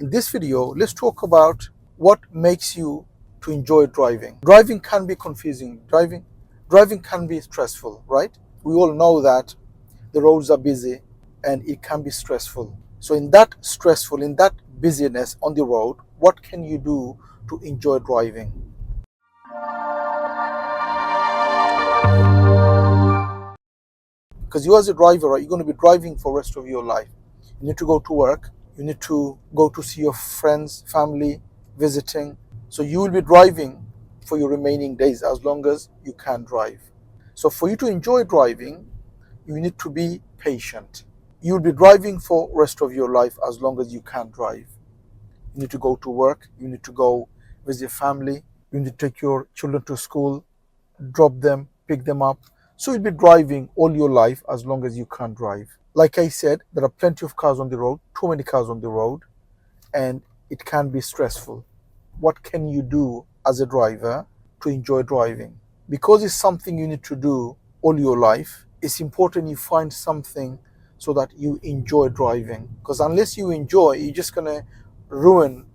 In this video, let's talk about what makes you to enjoy driving. Driving can be confusing. Driving can be stressful, right? We all know that the roads are busy and it can be stressful. So in that busyness on the road, what can you do to enjoy driving? Because you as a driver, you're going to be driving for the rest of your life. You need to go to work. You need to go to see your friends, family, visiting. So you will be driving for your remaining days as long as you can drive. So for you to enjoy driving, you need to be patient. You will be driving for the rest of your life as long as you can drive. You need to go to work. You need to go visit family. You need to take your children to school, drop them, pick them up. So you'll be driving all your life as long as you can drive. Like I said, there are plenty of cars on the road, too many cars on the road, and it can be stressful. What can you do as a driver to enjoy driving? Because it's something you need to do all your life, it's important you find something so that you enjoy driving. Because unless you enjoy, you're just going to ruin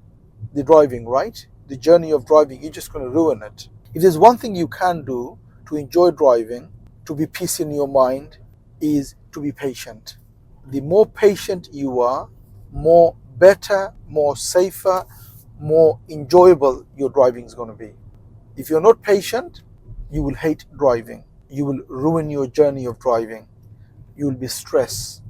the driving, right? The journey of driving, you're just going to ruin it. If there's one thing you can do to enjoy driving, to be peace in your mind, is to be patient. The more patient you are, more better, more safer, more enjoyable your driving is going to be. If you're not patient, you will hate driving. You will ruin your journey of driving. You will be stressed.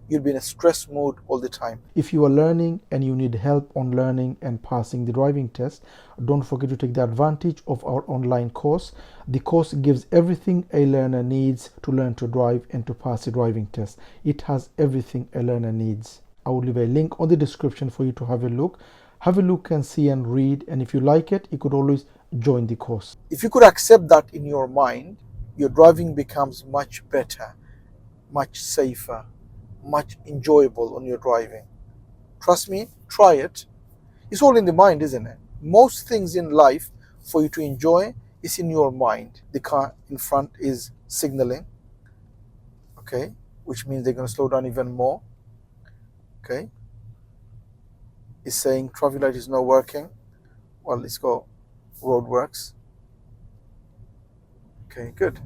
You'll be in a stress mode all the time. If you are learning and you need help on learning and passing the driving test, don't forget to take the advantage of our online course. The course gives everything a learner needs to learn to drive and to pass the driving test. It has everything a learner needs. I will leave a link on the description for you to have a look. Have a look and see and read, and if you like it, you could always join the course. If you could accept that in your mind, your driving becomes much better, much safer, much enjoyable on your driving. Trust me, try it. It's all in the mind, isn't it? Most things in life for you to enjoy is in your mind. The car in front is signaling, okay, which means they're going to slow down even more, okay. It's saying traffic light is not working. Well, let's go road works. Okay, good.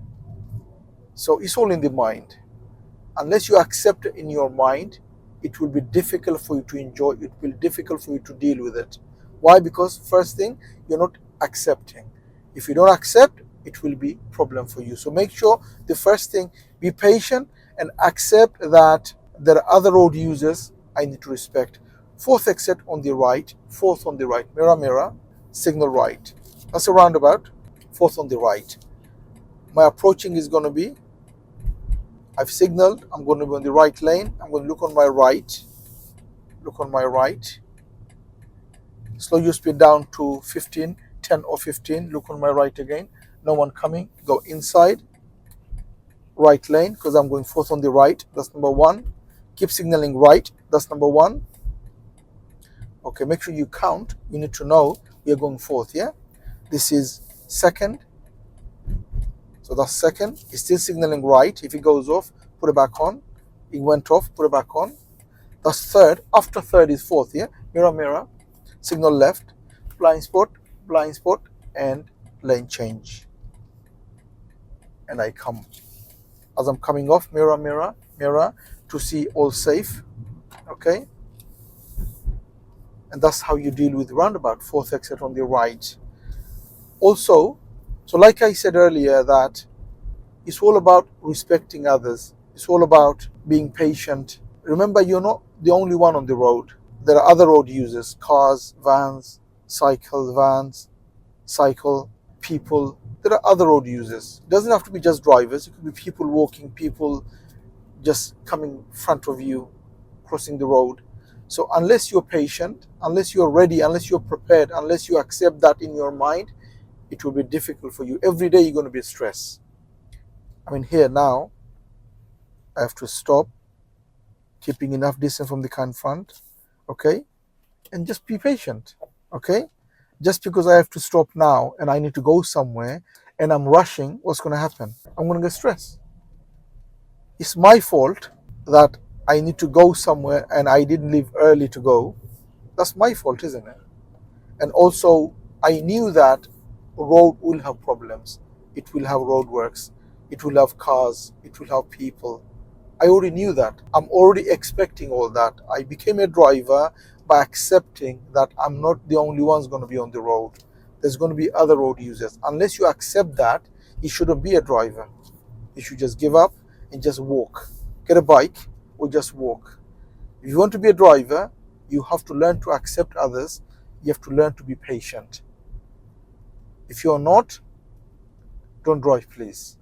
So it's all in the mind. Unless you accept it in your mind, it will be difficult for you to enjoy. It will be difficult for you to deal with it. Why? Because first thing, you're not accepting. If you don't accept, it will be a problem for you. So make sure the first thing, be patient and accept that there are other road users I need to respect. Fourth exit on the right, fourth on the right, mirror, mirror, signal right. That's a roundabout, fourth on the right. My approaching is going to be, I've signaled, I'm going to be on the right lane. I'm going to look on my right. Look on my right. Slow your speed down to 15, 10 or 15. Look on my right again. No one coming. Go inside. Right lane, because I'm going fourth on the right. That's number one. Keep signaling right. That's number one. Okay, make sure you count. You need to know you're going fourth, yeah? This is second. So that's second. It's still signaling right. If it goes off, put it back on. It went off, put it back on. That's third. After third is fourth, yeah? Mirror, mirror. Signal left. Blind spot, and lane change. And I come. As I'm coming off, mirror, mirror, mirror, to see all safe. Okay? And that's how you deal with roundabout. Fourth exit on the right. Also, so like I said earlier, that it's all about respecting others. It's all about being patient. Remember, you're not the only one on the road. There are other road users, cars, vans, cycle, people. There are other road users. It doesn't have to be just drivers. It could be people walking, people just coming in front of you, crossing the road. So unless you're patient, unless you're ready, unless you're prepared, unless you accept that in your mind, it will be difficult for you. Every day you're going to be stressed. I mean, here now, I have to stop, keeping enough distance from the car in front, okay? And just be patient, okay? Just because I have to stop now and I need to go somewhere and I'm rushing, what's going to happen? I'm going to get stressed. It's my fault that I need to go somewhere and I didn't leave early to go. That's my fault, isn't it? And also, I knew that road will have problems. It will have roadworks. It will have cars. It will have people. I already knew that. I'm already expecting all that. I became a driver by accepting that I'm not the only one's going to be on the road. There's going to be other road users. Unless you accept that, you shouldn't be a driver. You should just give up and just walk. Get a bike or just walk. If you want to be a driver, you have to learn to accept others. You have to learn to be patient. If you're not, don't drive, please.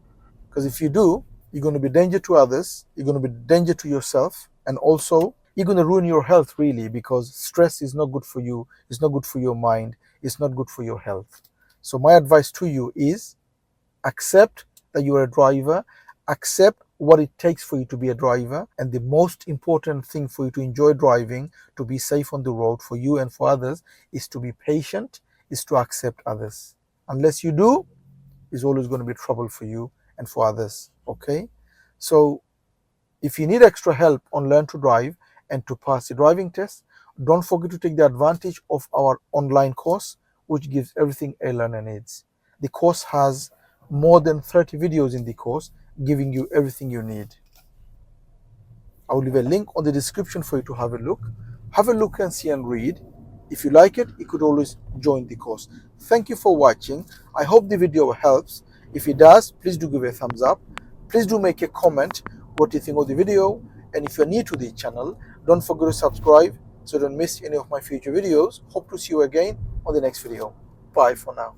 Because if you do, you're going to be danger to others, you're going to be danger to yourself, and also you're going to ruin your health, really, because stress is not good for you, it's not good for your mind, it's not good for your health. So my advice to you is accept that you are a driver, accept what it takes for you to be a driver, and the most important thing for you to enjoy driving, to be safe on the road for you and for others, is to be patient, is to accept others. Unless you do, is always going to be trouble for you and for others. Okay, so if you need extra help on learn to drive and to pass the driving test, don't forget to take the advantage of our online course, which gives everything a learner needs. The course has more than 30 videos in the course, giving you everything you need. I will leave a link on the description for you to have a look. Have a look and see and read. If you like it, you could always join the course. Thank you for watching. I hope the video helps. If it does, please do give a thumbs up. Please do make a comment what you think of the video. And if you're new to the channel, don't forget to subscribe so you don't miss any of my future videos. Hope to see you again on the next video. Bye for now.